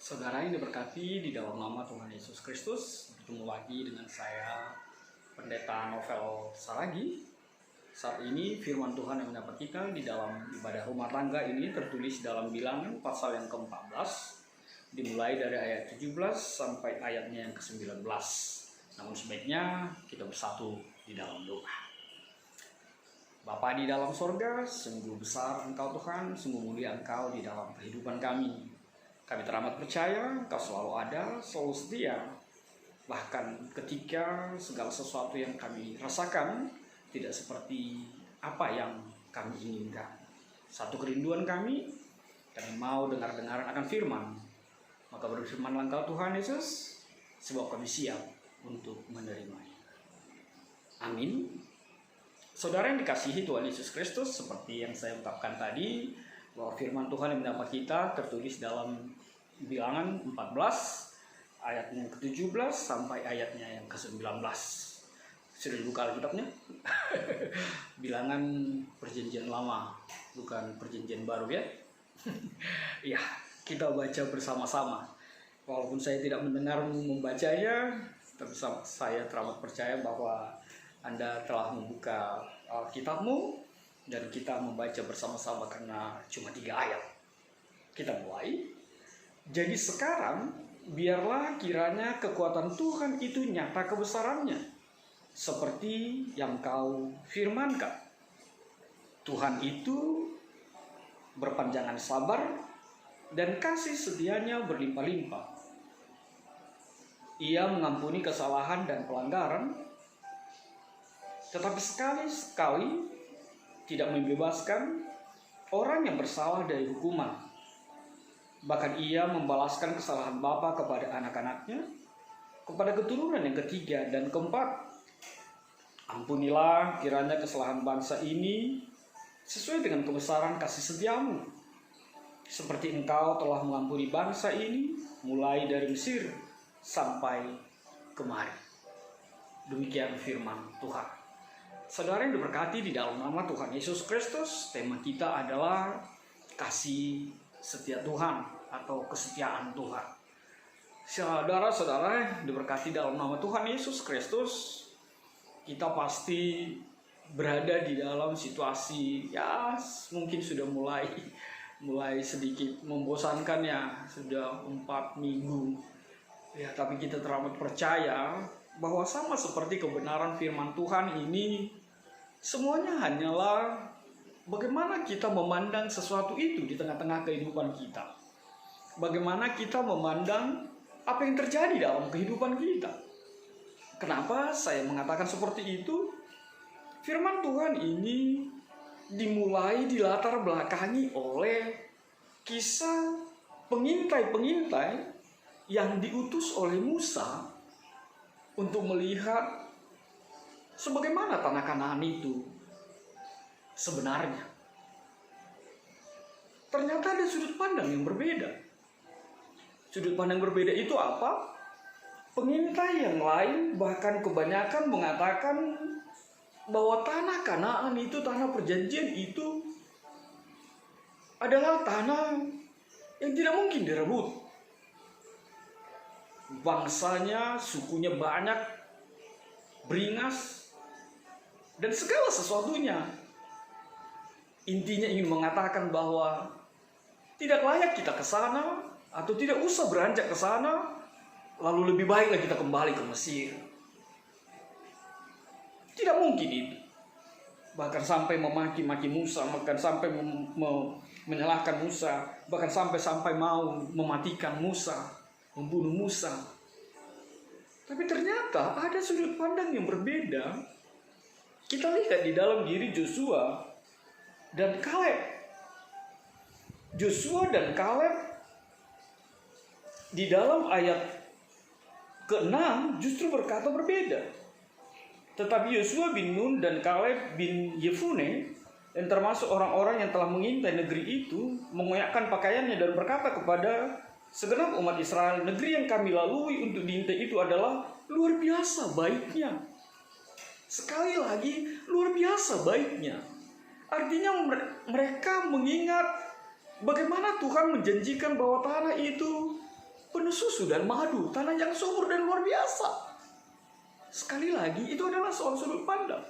Saudara yang diberkati di dalam nama Tuhan Yesus Kristus, bertemu lagi dengan saya, Pendeta Novel Saragi. Saat ini firman Tuhan yang mendapat kita di dalam ibadah rumah tangga ini tertulis dalam Bilangan pasal yang ke-14, dimulai dari ayat 17 sampai ayatnya yang ke-19. Namun sebaiknya kita bersatu di dalam doa. Bapa di dalam sorga, sungguh besar Engkau Tuhan, sungguh mulia Engkau di dalam kehidupan kami. Kami teramat percaya Engkau selalu ada, selalu setia. Bahkan ketika segala sesuatu yang kami rasakan tidak seperti apa yang kami inginkan. Satu kerinduan kami mau dengar-dengaran akan firman. Maka berfirmanlah Engkau Tuhan Yesus, sebab kami siap untuk menerimanya. Amin. Saudara yang dikasihi Tuhan Yesus Kristus, seperti yang saya ungkapkan tadi, bahwa firman Tuhan yang mendapat kita tertulis dalam Bilangan 14 ayatnya yang ke-17 sampai ayatnya yang ke-19. Sudah dibuka Alkitabnya? Bilangan perjanjian lama, bukan perjanjian baru ya. Ya, kita baca bersama-sama. Walaupun saya tidak mendengar membacanya, tapi saya teramat percaya bahwa Anda telah membuka Alkitabmu dan kita membaca bersama-sama karena cuma 3 ayat. Kita mulai. Jadi sekarang biarlah kiranya kekuatan Tuhan itu nyata kebesarannya, seperti yang Kau firmankan. Tuhan itu berpanjangan sabar dan kasih setianya berlimpah-limpah. Ia mengampuni kesalahan dan pelanggaran, tetapi sekali-sekali tidak membebaskan orang yang bersalah dari hukuman. Bahkan ia membalaskan kesalahan bapa kepada anak-anaknya, kepada keturunan yang ketiga dan keempat. Ampunilah kiranya kesalahan bangsa ini sesuai dengan kebesaran kasih setiamu, seperti Engkau telah mengampuni bangsa ini mulai dari Mesir sampai kemari. Demikian firman Tuhan. Saudara yang diberkati di dalam nama Tuhan Yesus Kristus, tema kita adalah kasih setia Tuhan atau kesetiaan Tuhan. Saudara-saudara diberkati dalam nama Tuhan Yesus Kristus, kita pasti berada di dalam situasi ya mungkin sudah mulai sedikit membosankan ya, sudah 4 minggu ya, tapi kita teramat percaya bahwa sama seperti kebenaran firman Tuhan ini, semuanya hanyalah bagaimana kita memandang sesuatu itu di tengah-tengah kehidupan kita. Bagaimana kita memandang apa yang terjadi dalam kehidupan kita. Kenapa saya mengatakan seperti itu? Firman Tuhan ini dimulai dilatar belakangi oleh kisah pengintai-pengintai yang diutus oleh Musa untuk melihat sebagaimana tanah Kanaan itu sebenarnya. Ternyata ada sudut pandang yang berbeda. Sudut pandang berbeda itu apa? Pengintai yang lain bahkan kebanyakan mengatakan bahwa tanah Kanaan itu, tanah perjanjian itu adalah tanah yang tidak mungkin direbut. Bangsanya, sukunya banyak, beringas, dan segala sesuatunya. Intinya ingin mengatakan bahwa tidak layak kita ke sana atau tidak usah beranjak ke sana, lalu lebih baiklah kita kembali ke Mesir. Tidak mungkin itu. Bahkan sampai memaki-maki Musa, bahkan sampai menyalahkan Musa, bahkan sampai mau mematikan Musa, membunuh Musa. Tapi ternyata ada sudut pandang yang berbeda. Kita lihat di dalam diri Joshua dan Kaleb. Joshua dan Kaleb di dalam ayat ke-6 justru berkata berbeda. Tetapi Yosua bin Nun dan Kaleb bin Yefune, yang termasuk orang-orang yang telah mengintai negeri itu, mengoyakkan pakaiannya dan berkata kepada segenap umat Israel, negeri yang kami lalui untuk diintai itu adalah luar biasa baiknya. Sekali lagi, luar biasa baiknya. Artinya mereka mengingat bagaimana Tuhan menjanjikan bahwa tanah itu penuh susu dan madu, tanah yang subur dan luar biasa. Sekali lagi, itu adalah soal sudut pandang.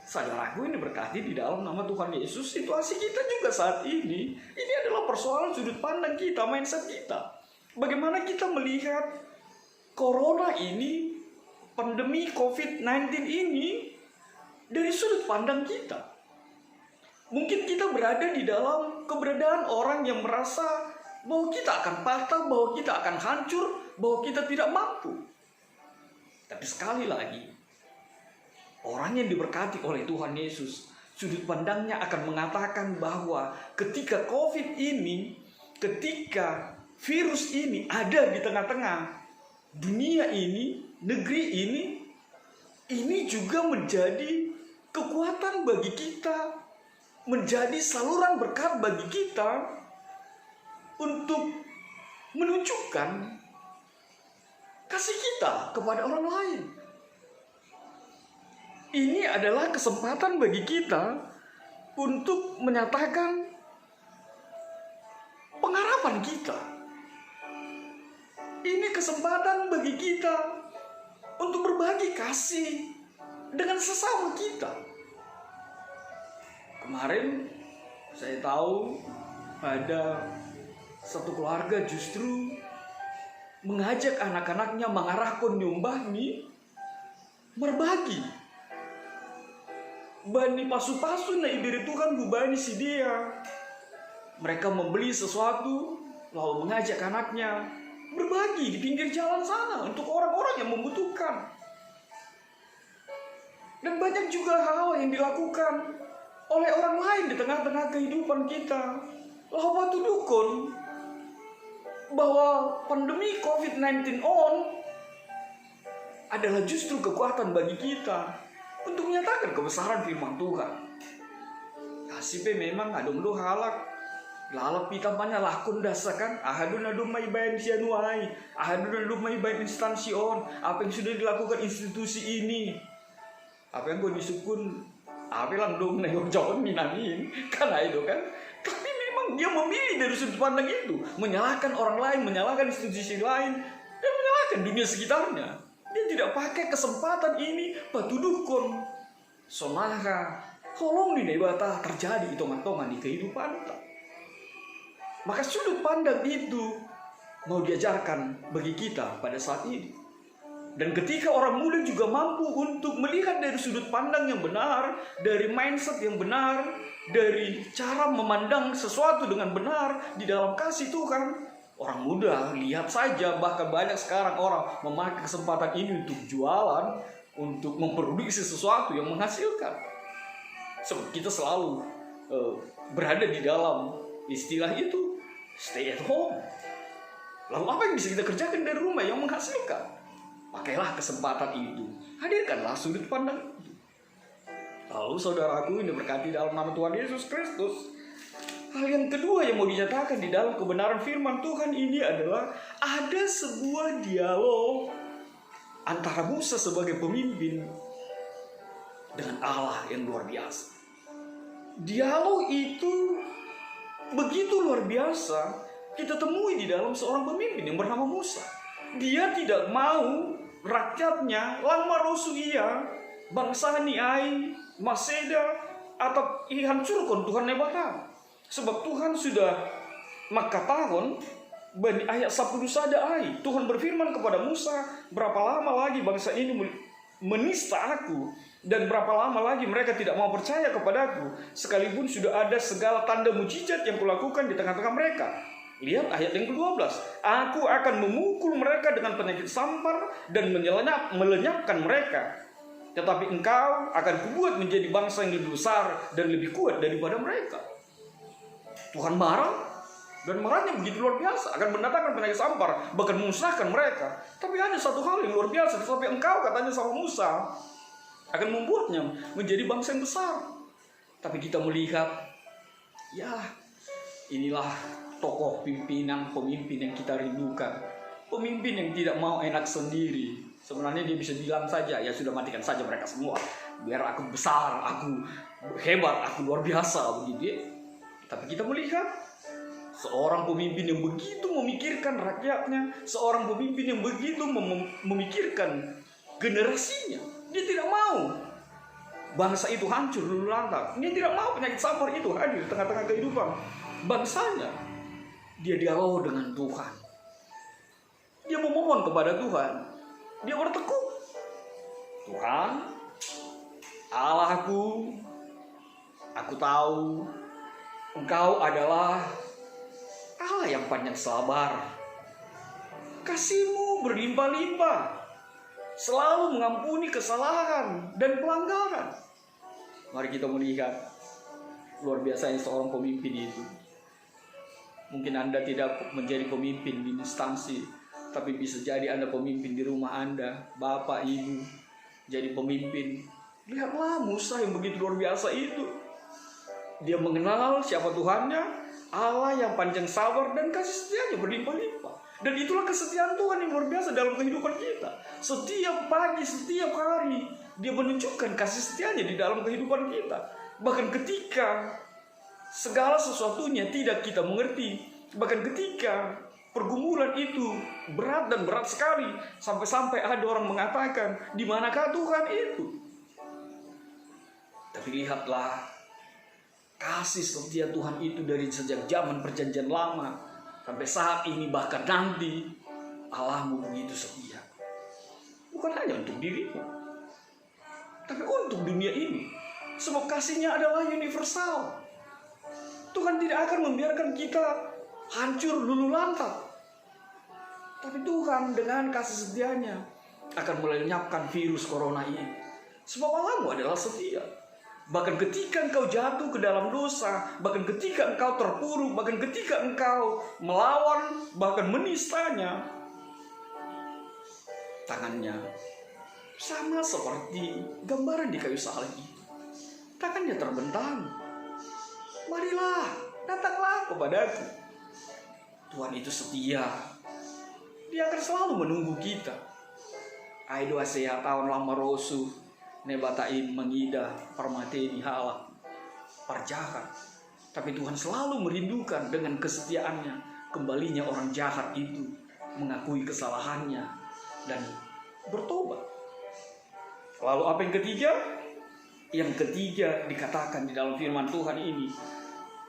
Saudaraku ini berkati di dalam nama Tuhan Yesus, situasi kita juga saat ini adalah persoalan sudut pandang kita, mindset kita. Bagaimana kita melihat corona ini, pandemi COVID-19 ini dari sudut pandang kita. Mungkin kita berada di dalam keberadaan orang yang merasa bahwa kita akan patah, bahwa kita akan hancur, bahwa kita tidak mampu. Tapi sekali lagi, orang yang diberkati oleh Tuhan Yesus, sudut pandangnya akan mengatakan bahwa ketika COVID ini, ketika virus ini ada di tengah-tengah dunia ini, negeri ini juga menjadi kekuatan bagi kita, menjadi saluran berkat bagi kita untuk menunjukkan kasih kita kepada orang lain. Ini adalah kesempatan bagi kita untuk menyatakan pengharapan kita. Ini kesempatan bagi kita untuk berbagi kasih dengan sesama kita. Kemarin saya tahu ada satu keluarga justru mengajak anak-anaknya mengarahkan nyumbahni berbagi. Bani pasu-pasu na ibiri Tuhan bubani si dia. Mereka membeli sesuatu lalu mengajak anaknya berbagi di pinggir jalan sana untuk orang-orang yang membutuhkan. Dan banyak juga hal yang dilakukan oleh orang lain di tengah-tengah kehidupan kita. Lalu waktu dukun bahwa pandemi COVID-19 adalah justru kekuatan bagi kita untuk menyatakan kebesaran firman Tuhan. Kasih memang adum do halak lalap pitamanya lakun dasakan ahadun adum mai bayan sianuai ahadun adum mai bayan instansi apa yang sudah dilakukan institusi ini, apa yang gue disukun apa lang dong nengok jauh minamin karena itu kan. Tapi memang dia memilih dari sudut pandang itu, menyalahkan orang lain, menyalahkan institusi lain, dan menyalahkan dunia sekitarnya. Dia tidak pakai kesempatan ini batu dukun sonaha kolong di nebata terjadi hitungan-hitungan di kehidupan. Maka sudut pandang itu mau diajarkan bagi kita pada saat ini. Dan ketika orang muda juga mampu untuk melihat dari sudut pandang yang benar, dari mindset yang benar, dari cara memandang sesuatu dengan benar di dalam kasih Tuhan, orang muda lihat saja, bahkan banyak sekarang orang memakai kesempatan ini untuk jualan, untuk memproduksi sesuatu yang menghasilkan. Sebab kita selalu berada di dalam istilah itu, stay at home. Lalu apa yang bisa kita kerjakan dari rumah yang menghasilkan? Pakailah kesempatan itu, hadirkanlah sudut pandang itu. Lalu saudaraku ini berkati dalam nama Tuhan Yesus Kristus. Hal yang kedua yang mau dinyatakan di dalam kebenaran firman Tuhan ini adalah ada sebuah dialog antara Musa sebagai pemimpin dengan Allah yang luar biasa. Dialog itu begitu luar biasa kita temui di dalam seorang pemimpin yang bernama Musa. Dia tidak mau rakyatnya lama rosuia bangsa ni ai maseda atau ihancurkan Tuhan nebatan. Sebab Tuhan sudah makatahon bani ayat 10 sada ai. Tuhan berfirman kepada Musa, berapa lama lagi bangsa ini menista aku, dan berapa lama lagi mereka tidak mau percaya kepadaku, sekalipun sudah ada segala tanda mujizat yang kulakukan di tengah-tengah mereka. Lihat ayat yang ke-12. Aku akan memukul mereka dengan penyakit sampar dan melenyapkan mereka. Tetapi engkau akan kubuat menjadi bangsa yang lebih besar dan lebih kuat daripada mereka. Tuhan marah, dan marahnya begitu luar biasa, akan mendatangkan penyakit sampar, bahkan memusnahkan mereka. Tapi ada satu hal yang luar biasa, tetapi engkau, katanya sama Musa, akan membuatnya menjadi bangsa yang besar. Tapi kita melihat, ya inilah tokoh pemimpin yang kita rindukan. Pemimpin yang tidak mau enak sendiri. Sebenarnya dia bisa bilang saja, ya sudah matikan saja mereka semua, biar aku besar, aku hebat, aku luar biasa begitu. Tapi kita melihat Seorang pemimpin yang begitu memikirkan rakyatnya, seorang pemimpin yang begitu memikirkan generasinya. Dia tidak mau bangsa itu hancur lulu lantak. Dia tidak mau penyakit sabar itu hadir di tengah-tengah kehidupan bangsanya. Dia dialog dengan Tuhan. Dia memohon kepada Tuhan. Dia bertekuk. Tuhan, Allahku, aku tahu Engkau adalah Allah yang panjang sabar. Kasih-Mu berlimpah-limpah, selalu mengampuni kesalahan dan pelanggaran. Mari kita melihat luar biasanya seorang pemimpin itu. Mungkin Anda tidak menjadi pemimpin di instansi, tapi bisa jadi Anda pemimpin di rumah Anda, Bapak, Ibu, jadi pemimpin. Lihatlah Musa yang begitu luar biasa itu. Dia mengenal siapa Tuhannya, Allah yang panjang sabar dan kasih setianya berlimpah-limpah. Dan itulah kesetiaan Tuhan yang luar biasa dalam kehidupan kita. Setiap pagi, setiap hari, Dia menunjukkan kasih setianya di dalam kehidupan kita. Bahkan ketika segala sesuatunya tidak kita mengerti, bahkan ketika pergumulan itu berat dan berat sekali, sampai-sampai ada orang mengatakan, di manakah Tuhan itu? Tapi lihatlah kasih setia Tuhan itu dari sejak zaman perjanjian lama sampai saat ini, bahkan nanti Allahmu begitu setia. Bukan hanya untuk dirimu, tapi untuk dunia ini. Sebab kasihnya adalah universal. Tuhan tidak akan membiarkan kita hancur lulu lantak. Tapi Tuhan dengan kasih setianya akan melenyapkan virus corona ini. Sebab Allahmu adalah setia. Bahkan ketika engkau jatuh ke dalam dosa, bahkan ketika engkau terpuruk, bahkan ketika engkau melawan, bahkan menistanya, tangannya sama seperti gambaran di kayu salib itu. Tangannya terbentang. Marilah, datanglah kepadaku. Tuhan itu setia. Dia akan selalu menunggu kita. Aido aseha tahun lama rosu nebatain mengida permateni hala perjahat. Tapi Tuhan selalu merindukan dengan kesetiaannya kembalinya orang jahat itu mengakui kesalahannya dan bertobat. Lalu apa yang ketiga? Yang ketiga dikatakan di dalam firman Tuhan ini,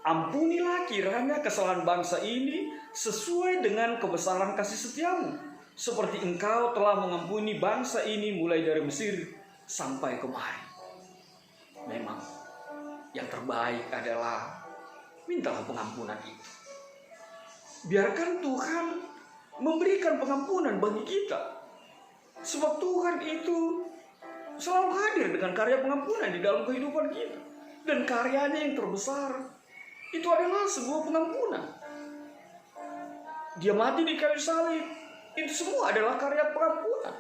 ampunilah kiranya kesalahan bangsa ini sesuai dengan kebesaran kasih setiamu, seperti engkau telah mengampuni bangsa ini mulai dari Mesir sampai kemari. Memang yang terbaik adalah mintalah pengampunan itu. Biarkan Tuhan memberikan pengampunan bagi kita. Sebab Tuhan itu selalu hadir dengan karya pengampunan di dalam kehidupan kita. Dan karyanya yang terbesar itu adalah sebuah pengampunan. Dia mati di kayu salib. Itu semua adalah karya pengampunan.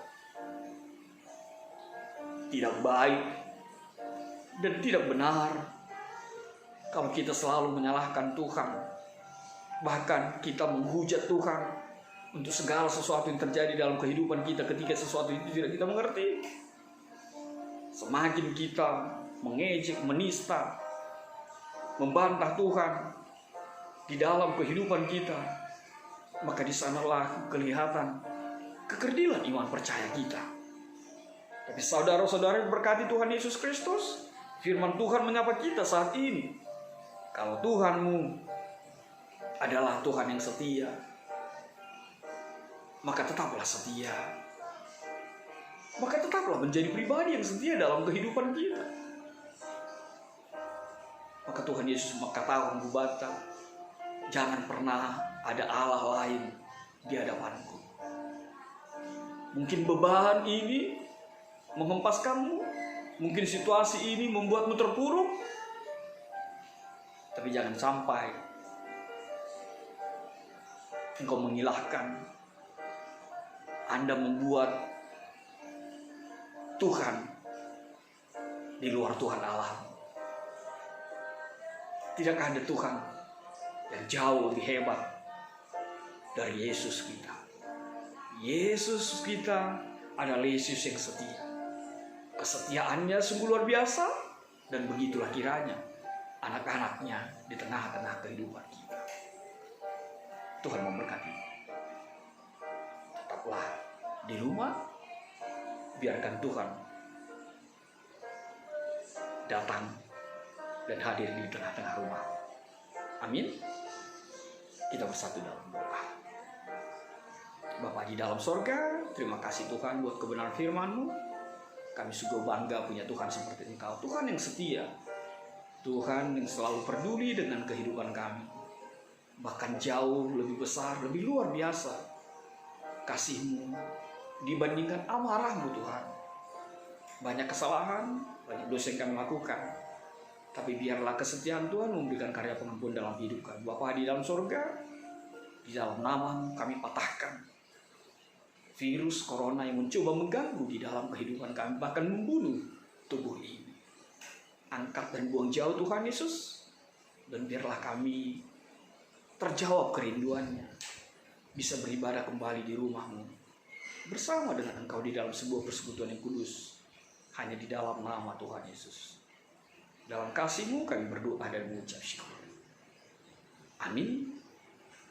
Tidak baik dan tidak benar kalau kita selalu menyalahkan Tuhan. Bahkan kita menghujat Tuhan untuk segala sesuatu yang terjadi dalam kehidupan kita ketika sesuatu itu tidak kita mengerti. Semakin kita mengejek, menista, membantah Tuhan di dalam kehidupan kita, maka di sanalah kelihatan kekerdilan iman percaya kita. Tapi saudara-saudara berkati Tuhan Yesus Kristus, firman Tuhan menyapa kita saat ini. Kalau Tuhanmu adalah Tuhan yang setia, maka tetaplah setia. Maka tetaplah menjadi pribadi yang setia dalam kehidupan kita. Maka Tuhan Yesus katakan Bubata, jangan pernah ada Allah lain di hadapanku. Mungkin beban ini menghempaskanmu, mungkin situasi ini membuatmu terpuruk, tapi jangan sampai engkau mengilahkan, Anda membuat Tuhan di luar Tuhan Allah. Tidakkah ada Tuhan yang jauh lebih hebat dari Yesus kita? Yesus kita adalah Yesus yang setia. Kesetiaannya sungguh luar biasa, dan begitulah kiranya anak-anaknya di tengah-tengah kehidupan kita. Tuhan memberkati. Tetaplah di rumah, biarkan Tuhan datang dan hadir di tengah-tengah rumah. Amin. Kita bersatu dalam doa. Bapa di dalam sorga, terima kasih Tuhan buat kebenaran firman-Mu. Kami sungguh bangga punya Tuhan seperti Engkau, Tuhan yang setia, Tuhan yang selalu peduli dengan kehidupan kami. Bahkan jauh lebih besar, lebih luar biasa kasih-Mu dibandingkan amarah-Mu Tuhan. Banyak kesalahan, banyak dosa yang kami lakukan, tapi biarlah kesetiaan Tuhan memberikan karya pengampunan dalam hidup kami. Bapa di dalam sorga, di dalam nama-Mu kami patahkan virus corona yang mencoba mengganggu di dalam kehidupan kami, bahkan membunuh tubuh ini. Angkat dan buang jauh Tuhan Yesus, dan biarlah kami terjawab kerinduannya, bisa beribadah kembali di rumah-Mu, bersama dengan Engkau di dalam sebuah persekutuan yang kudus, hanya di dalam nama Tuhan Yesus. Dalam kasih-Mu kami berdoa dan mengucap syukur. Amin.